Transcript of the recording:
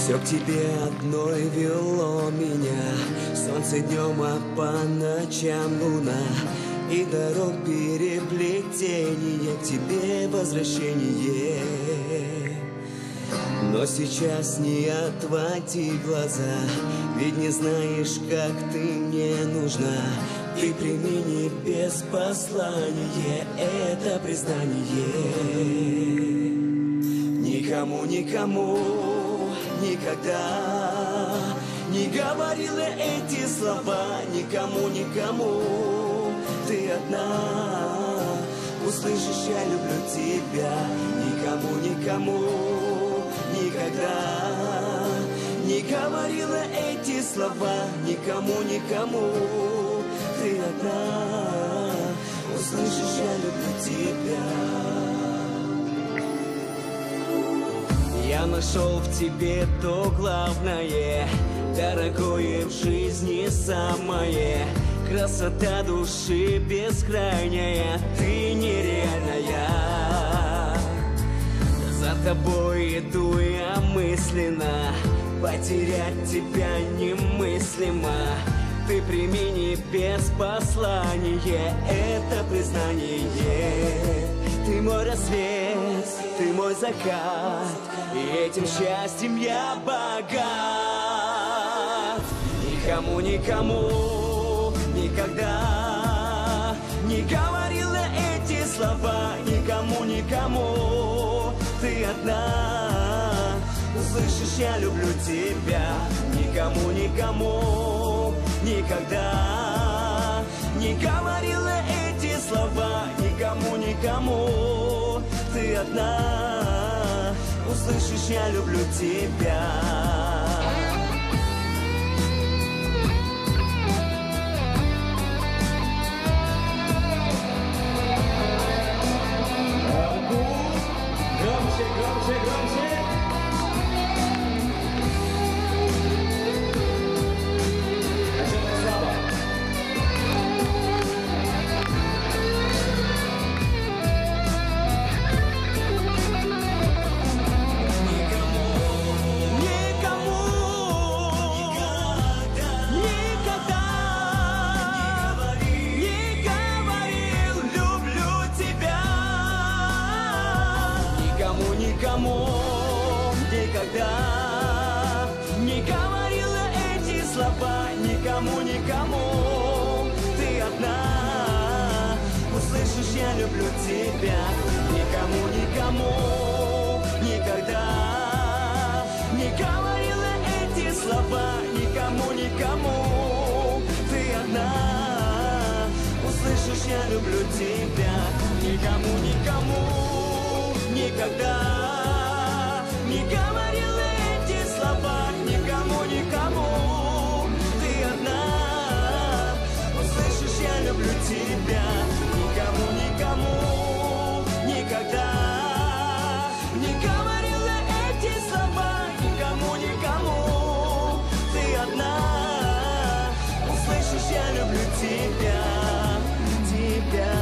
Все к тебе одной вело меня, солнце днем, а по ночам луна. И дорог переплетение, к тебе возвращение. Но сейчас не отводи глаза, ведь не знаешь, как ты мне нужна. Ты прими не без послания это признание. Никому, никому, никогда не говорила эти слова. Никому, никому, ты одна. Услышишь, я люблю тебя. Никому, никому, никогда не говорила эти слова. Никому, никому, ты одна. Услышишь, я люблю тебя. Я нашел в тебе то главное, дорогое в жизни самое. Красота души бескрайняя, ты нереальная. За тобой иду я мысленно, потерять тебя немыслимо. Ты прими не без послания это признание. Ты мой рассвет, ты мой закат, и этим счастьем я богат. Никому, никому, никогда не говорила эти слова. Никому, никому, ты одна. Услышишь, я люблю тебя. Никому, никому, никогда не говорила эти слова. Никому, никому, ты одна. Услышишь, я люблю тебя. Громче, громче, громче. А что так слабо? Никому, никому, никогда не говорил, люблю тебя. Никому, никому, никогда не говорила эти слова. Никому, никому, ты одна. Услышишь, я люблю тебя. Никому, никому, никогда не говорила эти слова. Никому, никому, ты одна. Услышишь, я люблю тебя. Никому, никому, никогда не говорила эти слова. Никому, никому, ты одна. Услышишь, я люблю тебя. Никому, никому, никогда не говорила эти слова. Никому, никому, ты одна. Услышишь, я люблю тебя, тебя.